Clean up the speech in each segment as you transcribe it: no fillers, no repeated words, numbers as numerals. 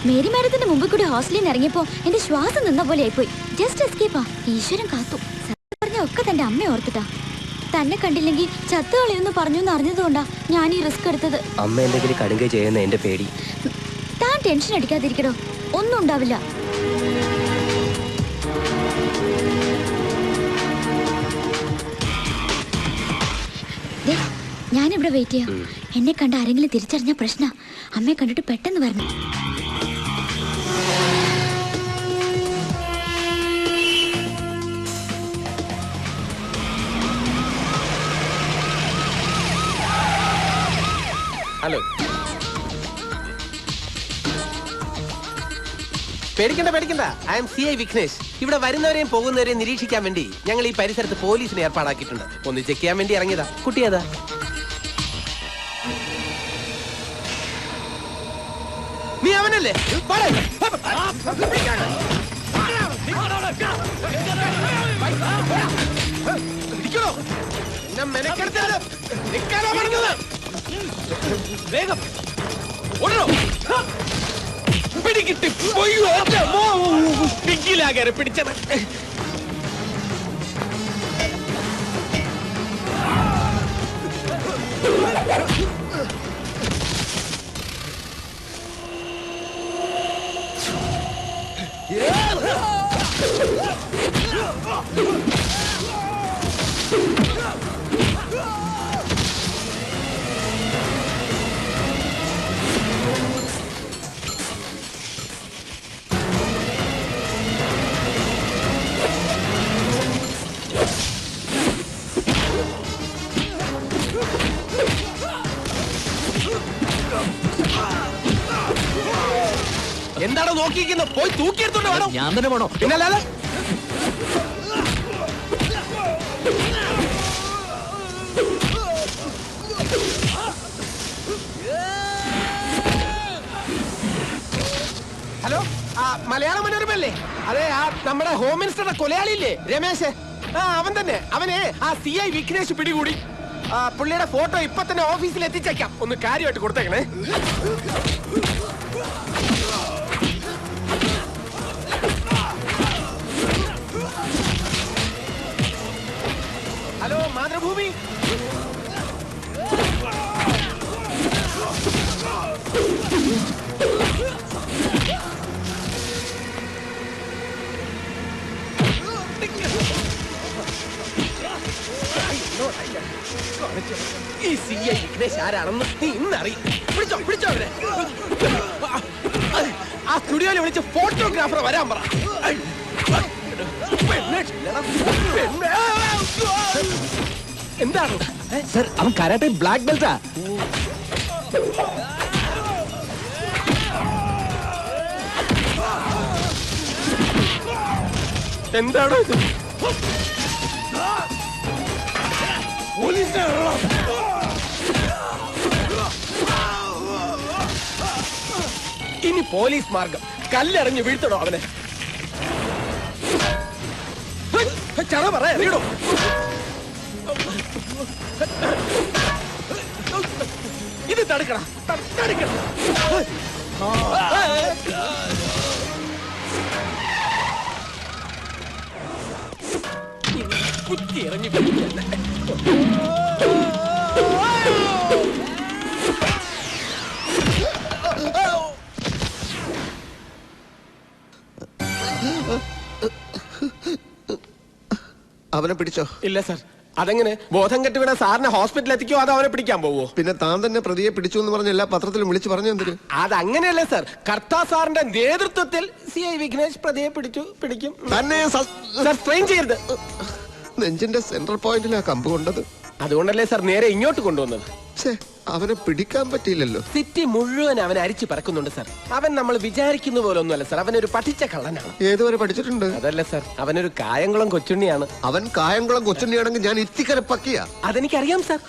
Mary മാഡത്തിന്റെ മുമ്പിൽ കൂടി ഹോസ്റ്റലിൽ നിന്ന് ഇറങ്ങിയപ്പോ എന്റെ ശ്വാസം നിന്ന പോലെ ആയിപ്പോയി. ജസ്റ്റ് എസ്കേപ്പാ. ഈശ്വരൻ കാത്തു. പറഞ്ഞ ഒക്കെ തന്റെ അമ്മ ഓർത്തിട്ടാ. തന്നെ കണ്ടില്ലെങ്കിൽ ചത്തുകളെന്ന് പറഞ്ഞു അറിഞ്ഞതുകൊണ്ടാ ഞാൻ ഈ റിസ്ക് എടുത്തത്. അമ്മ എന്തെങ്കിലും കടുങ്ക ചെയ്യുന്ന എന്റെ പേടി. താൻ ടെൻഷൻ അടിക്കാതിരിക്കടോ, ഒന്നും ഉണ്ടാവില്ല. ഞാനിവിടെ വെയിറ്റ് ചെയ്യാം. എന്നെ കണ്ട ആരെങ്കിലും തിരിച്ചറിഞ്ഞ പ്രശ്ന. അമ്മയെ കണ്ടിട്ട് പെട്ടെന്ന് വരണം. ഹലോ, പേടിക്കണ്ട പേടിക്കണ്ട. I M CI Vignesh. ഇവിടെ വരുന്നവരെയും പോകുന്നവരെയും നിരീക്ഷിക്കാൻ വേണ്ടി ഞങ്ങൾ ഈ പരിസരത്ത് പോലീസിനെ ഏർപ്പാടാക്കിയിട്ടുണ്ട്. ഒന്ന് ചെക്ക് ചെയ്യാൻ വേണ്ടി ഇറങ്ങിയതാ. കുട്ടിയേതാ? നീ അവനല്ലേ? വേഗം പിടികിട്ടി പിടിക്കിലാകാരെ പിടിച്ചത്. എന്താണോ നോക്കിയിരിക്കുന്നത്? പോയി തൂക്കിയെടുത്തോണ്ട് വേണം. ഞാൻ തന്നെ വേണോ? പിന്നല്ലാതെ ഹലോ, മലയാള മനോരമല്ലേ? അതെ, നമ്മുടെ ഹോം മിനിസ്റ്ററുടെ കൊലയാളിയില്ലേ രമേശ്? അവൻ തന്നെ. അവനെ CI വിഘ്നേഷ് പിടികൂടി. പുള്ളിയുടെ ഫോട്ടോ ഇപ്പൊ തന്നെ ഓഫീസിൽ എത്തിച്ചേക്കാം. ഒന്ന് കാര്യമായിട്ട് കൊടുത്തേക്കണേ. ഹലോ, മാതൃഭൂമി. ഈ CI വിഘ്നേഷ് ആരാണെന്ന് നീ ഇന്നറിയും. പിടിച്ചോ പിടിച്ചോ അവരെ. ആ സ്റ്റുഡിയോയിൽ വിളിച്ച് ഫോട്ടോഗ്രാഫർ വരാൻ പറ. എന്താണ് സർ? അവൻ കരാട്ടെ ബ്ലാക്ക് ബെൽറ്റാ. എന്താണോ ഇത്? ഇനി പോലീസ് മാർഗം. കല്ലെറിഞ്ഞ് വീഴ്ത്തണോ അവനെ? ചറ പറ, എറിയണോ? ഇത് തടുക്കണം തടുക്കണം. കുത്തി ഇറങ്ങി അവനെ പിടിച്ചോ? ഇല്ല സാർ. അതെങ്ങനെ? ബോധം കെട്ട് വീണ സാറിനെ ഹോസ്പിറ്റലിൽ എത്തിക്കോ അതോ അവനെ പിടിക്കാൻ പോവോ? പിന്നെ താൻ തന്നെ പ്രതിയെ പിടിച്ചു എന്ന് പറഞ്ഞ എല്ലാ പത്രത്തിലും വിളിച്ചു പറഞ്ഞു എന്തിന്? അതങ്ങനെയല്ലേ സാർ. കർത്താ സാറിന്റെ നേതൃത്വത്തിൽ CI വിഘ്നേഷ് പ്രതിയെ പിടിക്കും. തന്നെ സാർ സ്ട്രെയിൻ ചെയ്യരുത്. നെഞ്ചിന്റെ സെൻട്രൽ പോയിന്റിലാ കമ്പ് കൊണ്ടത്. അതുകൊണ്ടല്ലേ സാർ നേരെ ഇങ്ങോട്ട് കൊണ്ടുവന്നത്. അവനെ പിടിക്കാൻ പറ്റിയില്ലല്ലോ. സിറ്റി മുഴുവൻ അവൻ അരിച്ചു പറക്കുന്നുണ്ട് സാർ. അവൻ നമ്മൾ വിചാരിക്കുന്ന പോലെ ഒന്നുമല്ല സാർ. അവനൊരു പഠിച്ച കള്ളനാണ്. ഏതുവരെ പഠിച്ചിട്ടുണ്ട്? അതല്ല സാർ, അവനൊരു കായംകുളം കൊച്ചുണ്ണിയാണ്. അവൻ കായംകുളം കൊച്ചുണ്ണിയാണെങ്കിൽ ഞാൻ ഇത്തിക്കര പക്കിയ. അതെനിക്കറിയാം സാർ.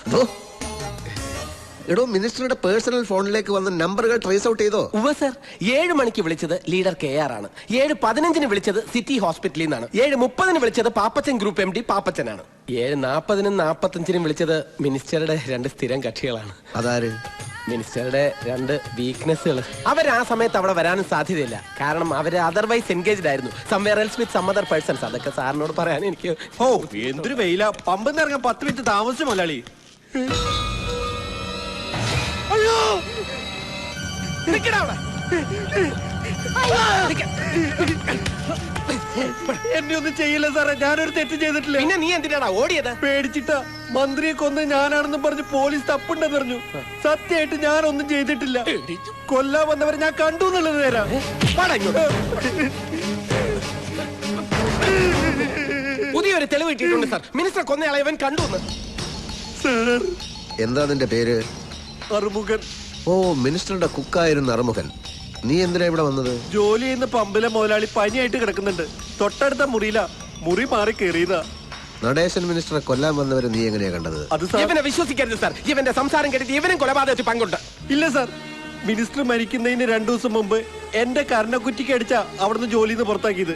എടോ, മിനിസ്റ്ററുടെ പേഴ്സണൽ ഫോണിലേക്ക് വന്ന നമ്പറുകൾ ട്രേസ് ഔട്ട് ചെയ്തോ? ഉവ്വ് സാർ. 7 മണിക്ക് വിളിച്ചത് ലീഡർ KR ആണ്. 7:15 വിളിച്ചത് സിറ്റി ഹോസ്പിറ്റലിൽ നിന്നാണ്. 7:30 വിളിച്ചത് പാപ്പച്ചൻ ഗ്രൂപ്പ് MD പാപ്പച്ചനാണ്. 7:40 45 വിളിച്ചത് മിനിസ്റ്ററുടെ 2 സ്ഥിരം കക്ഷികളാണ്. അതാര്? മിനിസ്റ്ററുടെ രണ്ട് വീക്ക്നെസ്സുകൾ. അവർ ആ സമയത്ത് അവിടെ വരാനും സാധ്യതയില്ല. കാരണം അവര് അതർവൈസ് എൻഗേജ്ഡ് ആയിരുന്നു somewhere else with some other persons. അതൊക്കെ സാറിനോട് പറയാൻ എനിക്ക്. ഓ എന്തൊരു വെയില. പമ്പെന്ന് ഇറങ്ങാൻ 10 മിനിറ്റ് താമസിച്ചു മുതലാളി. അയ്യോ നിക്കടാ അവിടെ. എന്നെ ഒന്നും ചെയ്യില്ല സാറേ, ഞാനൊരു തെറ്റ് ചെയ്തിട്ടില്ല. പിന്നെ നീ എന്തിനാടാ ഓടിയത്? പേടിച്ചിട്ടാ. മന്ത്രിയെ കൊന്ന് ഞാനാണെന്ന് പറഞ്ഞ് പോലീസ് തപ്പുണ്ടെന്ന് പറഞ്ഞു. സത്യമായിട്ട് ഞാനൊന്നും ചെയ്തിട്ടില്ല. കൊല്ലാൻ വന്നവരെ ഞാൻ കണ്ടു എന്നുള്ളത് നേരാ. പുതിയൊരു തെളിവ് കിട്ടിയിട്ടുണ്ട് സാർ. മിനിസ്റ്റർ കൊന്നയാളെ ഇവൻ കണ്ടു. സാർ എന്താ നിന്റെ പേര്? അറുമുഖൻ. ഓ, മിനിസ്റ്ററുടെ കുക്കായിരുന്ന അറുമുഖൻ. നീ എന്തിനാ ഇവിടെ വന്നത്? ജോലി ചെയ്യുന്ന പമ്പിലെ മുതലാളി പനിയായിട്ട് കിടക്കുന്നുണ്ട്. തൊട്ടടുത്ത മുറിയില. മുറി മാറി കയറിയതാ. നടേശൻ മിനിസ്റ്ററെ കൊല്ലാൻ വന്നവരെ നീ എങ്ങനെയാ കണ്ടത്? അത് സാർ ഇവനെ വിശ്വസിക്കരുത് സാർ. ഇവന്റെ സംസാരം കേട്ടിട്ട് ഇവനും കൊലപാതകത്തിൽ പങ്കുണ്ട്. ഇല്ല സാർ. മിനിസ്റ്റർ മരിക്കുന്നതിന് 2 ദിവസം മുമ്പ് എന്റെ കർണക്കുറ്റിക്ക് അടിച്ച അവിടുന്ന് ജോലിയിൽ നിന്ന് പുറത്താക്കിയത്.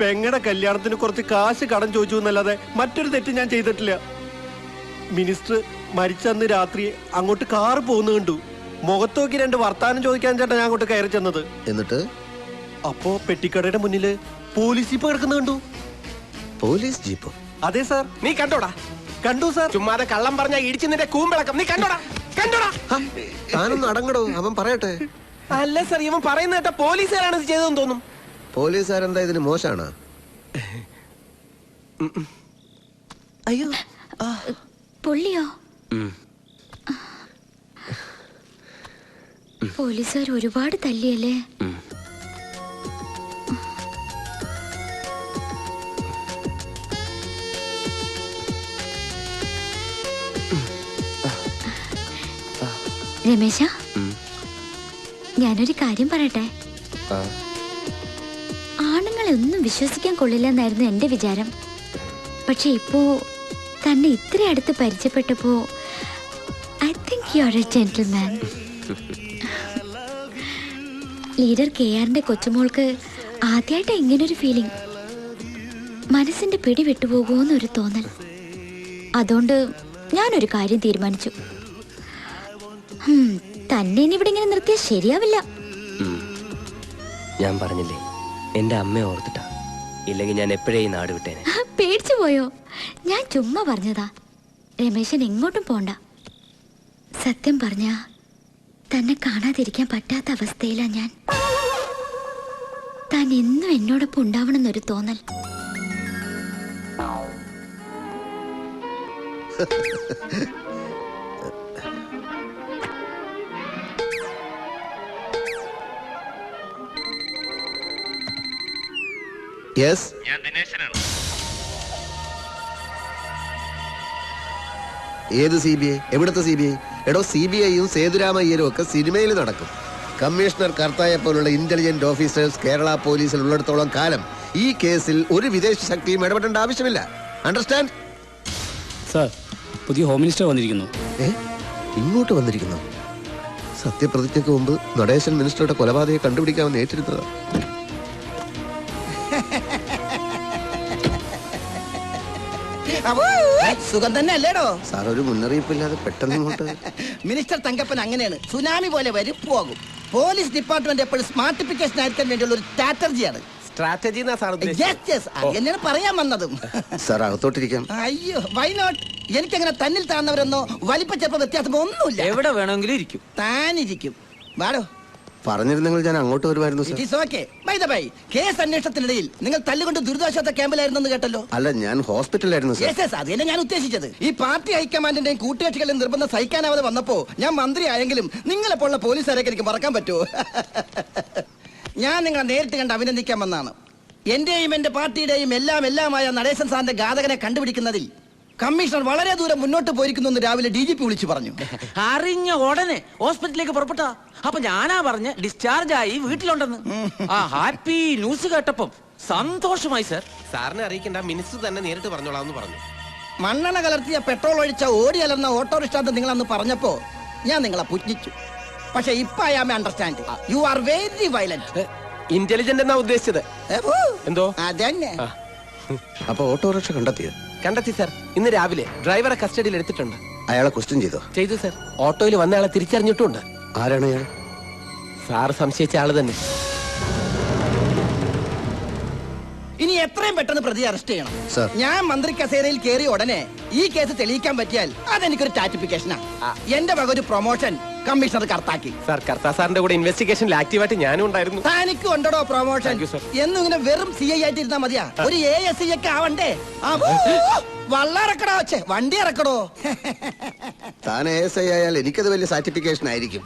പെങ്ങടെ കല്യാണത്തിന് കുറച്ച് കാശ് കടം ചോദിച്ചു എന്നല്ലാതെ മറ്റൊരു തെറ്റ് ഞാൻ ചെയ്തിട്ടില്ല. മിനിസ്റ്റർ മരിച്ചന്ന് രാത്രി അങ്ങോട്ട് കാറ് പോകുന്ന കണ്ടു. മുഖത്തോക്കി 2 വർത്താനം ചോദിക്കാൻ ചേട്ടാ ഞാൻ അങ്ങോട്ട് കയറി ചെന്നത്. എന്നിട്ട് അപ്പോ പെട്ടിക്കടയുടെ മുന്നില് പോലീസ് ജീപ്പ് കിടക്കുന്ന കണ്ടു. പോലീസ് ജീപ്പോ? അതെ സാർ. നീ കണ്ടോടാ? കണ്ടു സാർ. ചുമ്മാതെ കള്ളം പറഞ്ഞ ഇടിച്ചു നിന്റെ കൂമ്പിളക്കം. നീ കണ്ടോടാ? കണ്ടോടാ? താനൊന്ന് അടങ്ങടോ, അവൻ പറയട്ടെ. അല്ല സാർ, ഇവൻ പറയുന്ന കേട്ട പോലീസുകാരാണ് ഇത് ചെയ്തതെന്ന് തോന്നും. പോലീസുകാരെന്താ ഇതിന് മോശാണ്? അയ്യോ പൊള്ളിയോ? പോലീസുകാർ ഒരുപാട് തല്ലിയല്ലേ? രമേശ, ഞാനൊരു കാര്യം പറയട്ടെ. ആണുങ്ങളെ ഒന്നും വിശ്വസിക്കാൻ കൊള്ളില്ലെന്നായിരുന്നു എന്റെ വിചാരം. പക്ഷെ ഇപ്പോ തന്നെ ഇത്ര അടുത്ത് പരിചയപ്പെട്ടപ്പോ I think you are a gentleman. Leader KRന്റെ കൊച്ചുമോൾക്ക് ആദ്യമായിട്ട് ഇങ്ങനൊരു ഫീലിംഗ്. മനസ്സിന്റെ പിടി വിട്ടുപോകുമെന്നൊരു തോന്നൽ. അതുകൊണ്ട് ഞാനൊരു കാര്യം തീരുമാനിച്ചു. തന്നെ ഇനി ഇവിടെ ഇങ്ങനെ നിർത്തിയാൽ ശരിയാവില്ല. ഞാൻ പറഞ്ഞില്ലേ, എന്റെ അമ്മയെ ഓർത്തിട്ടാ. ഇല്ലെങ്കിൽ ഞാൻ എപ്പോഴേ ഈ നാട് വിട്ടേനെ. പേടിച്ചു പോയോ? ഞാൻ ചുമ്മാ പറഞ്ഞതാ. രമേശൻ എങ്ങോട്ടും പോണ്ട. സത്യം പറഞ്ഞ തന്നെ കാണാതിരിക്കാൻ പറ്റാത്ത അവസ്ഥയിലാ ഞാൻ. താൻ എന്നും എന്നോടൊപ്പം ഉണ്ടാവണമെന്നൊരു തോന്നൽ. യെസ്, ഏത് CBI? എവിടുത്തെ CBI? എടോ, CBIയും സേതുരാമയ്യരും ഒക്കെ സിനിമയിൽ നടക്കും. കമ്മീഷണർ കർത്തായെ പോലുള്ള ഇന്റലിജന്റ് ഓഫീസേഴ്സ് കേരള പോലീസിൽ ഉള്ളിടത്തോളം കാലം ഈ കേസിൽ ഒരു വിദേശ ശക്തിയും ഇടപെടേണ്ട ആവശ്യമില്ല. അണ്ടർസ്റ്റാൻഡ്? സാർ, പുതിയ ഹോം മിനിസ്റ്റർ വന്നിരിക്കുന്നു. ഇങ്ങോട്ട് വന്നിരിക്കുന്നു? സത്യപ്രതിജ്ഞയ്ക്ക് മുമ്പ് നടേശൻ മിനിസ്റ്ററുടെ കൊലപാതകയെ കണ്ടുപിടിക്കാമെന്ന് ഏറ്റിരുന്നതാ. സുഖം തന്നെ അല്ലേടോ? സാർ, ഒരു മുന്നറിയിപ്പില്ലാതെ പെട്ടെന്ന് ഇങ്ങോട്ട്. മിനിസ്റ്റർ തങ്കപ്പൻ അങ്ങനെയാണ്. സുനാമി പോലെ വരും പോകും. പോലീസ് ഡിപ്പാർട്ട്മെന്റ് എപ്പോഴും സ്മാർട്ടിഫിക്കേഷൻ ആയിരിക്കാൻ വേണ്ടിയുള്ള ഒരു സ്ട്രാറ്റജിയാണ്. സ്ട്രാറ്റജി എന്നെയാണ് പറയാൻ വന്നതും. സാർ, അകത്തോട്ടിരിക്കാം. അയ്യോ, വൈ നോട്ട്? എനിക്കങ്ങനെ തന്നിൽ താഴ്ന്നവരെന്നോ വലിപ്പച്ചെറുപ്പ വ്യത്യാസം ഒന്നുമില്ല. എവിടെ വേണമെങ്കിലും ഇരിക്കും. താനിരിക്കും. വാടോ. പറഞ്ഞിരുന്നെങ്കിൽ ഞാൻ അങ്ങോട്ട് വരുമായിരുന്നു sir. It is okay. By the by, case അന്വേഷണത്തിനിടയിൽ നിങ്ങൾ തല്ലുകൊണ്ട് ദുരിതാശ്വാസ ക്യാമ്പിലായിരുന്നെന്ന് കേട്ടല്ലോ. അല്ല, ഞാൻ ഹോസ്പിറ്റലായിരുന്നു സാർ. യെസ്, അത് തന്നെ ഞാൻ ഉദ്ദേശിച്ചത്. ഈ പാർട്ടി ഹൈക്കമാൻഡിന്റെയും കൂട്ടുകക്ഷികളുടെയും നിർബന്ധം സഹിക്കാനാവാതെ വന്നപ്പോ ഞാൻ മന്ത്രി ആയെങ്കിലും നിങ്ങളെപ്പോലുള്ള പോലീസുകാരൊക്കെ എനിക്ക് മറക്കാൻ പറ്റുമോ? ഞാൻ നിങ്ങളെ നേരിട്ട് കണ്ട് അഭിനന്ദിക്കാൻ വന്നാണ്. എന്റെയും എന്റെ പാർട്ടിയുടെയും എല്ലാമായ നടേശൻ സാറിന്റെ ഘാതകനെ കണ്ടുപിടിക്കുന്നതിൽ കമ്മീഷണർ വളരെ ദൂരം മുന്നോട്ട് പോയിരിക്കുന്നു രാവിലെ DGP വിളിച്ചു പറഞ്ഞു. അറിഞ്ഞ ഉടനെ ഹോസ്പിറ്റലിലേക്ക് പുറപ്പെട്ടാ. അപ്പൊ ഞാനാ പറഞ്ഞ് ഡിസ്ചാർജ് ആയി വീട്ടിലുണ്ടെന്ന്. ആ ഹാപ്പി ന്യൂസ് കേട്ടപ്പം സന്തോഷമായി സർ. സാറിനെ അറിയിക്കേണ്ട, മിനിസ്റ്റർ തന്നെ നേരിട്ട് പറഞ്ഞോളാം എന്ന് പറഞ്ഞു. മണ്ണെണ്ണ കലർത്തിയ പെട്രോൾ ഒഴിച്ച ഓടി അലർന്ന ഓട്ടോറിക്ഷ നിങ്ങൾ അന്ന് പറഞ്ഞപ്പോ ഞാൻ നിങ്ങളെ പുച്ഛിച്ചു. പക്ഷെ ഇപ്പൊ I am understand. You are very violent. Intelligent എന്നാ ഉദ്ദേശിച്ചത്. എന്തോ അതന്നെ. അപ്പൊ ഓട്ടോറിക്ഷ കണ്ടെത്തിയത്? കണ്ടെത്തി സാർ. ഇന്ന് രാവിലെ ഡ്രൈവറെ കസ്റ്റഡിയിൽ എടുത്തിട്ടുണ്ട്. അയാളെ ക്വസ്റ്റ്യൻ ചെയ്തോ? ചെയ്തു സർ. ഓട്ടോയിൽ വന്ന ആളെ തിരിച്ചറിഞ്ഞിട്ടുണ്ട്. ആരാണ് അയാൾ? സാറ് സംശയിച്ച ആള് തന്നെ. ഇനി എത്രയും പെട്ടെന്ന് പ്രതി അറസ്റ്റ് ചെയ്യണം. സർ. ഞാൻ മന്ത്രി കസേരയിൽ കയറിയ ഉടനെ ഈ കേസ് തെളിയിക്കാൻ പറ്റിയാൽ അതെനിക്കൊരു ടാറ്റിഫിക്കേഷനാ. എന്റെ വക ഒരു പ്രൊമോഷൻ കമ്മീഷണർ കർത്താക്കി. സാർ, കർത്താ സാറിന്റെ കൂടെ ഇൻവെസ്റ്റിഗേഷനിൽ ആക്റ്റീവായിട്ട് ഞാനും ഉണ്ടായിരുന്നു. തനിക്ക് ഉണ്ടോ പ്രൊമോഷൻ? Thank you, sir. എന്നും ഇങ്ങനെ വെറും CI ആയിട്ട് ഇരുന്നാ മതിയാ? ഒരു ASI ഒക്കെ ആവണ്ടേ? വള്ളറക്കടോ, വണ്ടി ഇറക്കടോ. താൻ ASI ആയാൽ എനിക്കത് വലിയ സാറ്റിഫിക്കേഷൻ ആയിരിക്കും.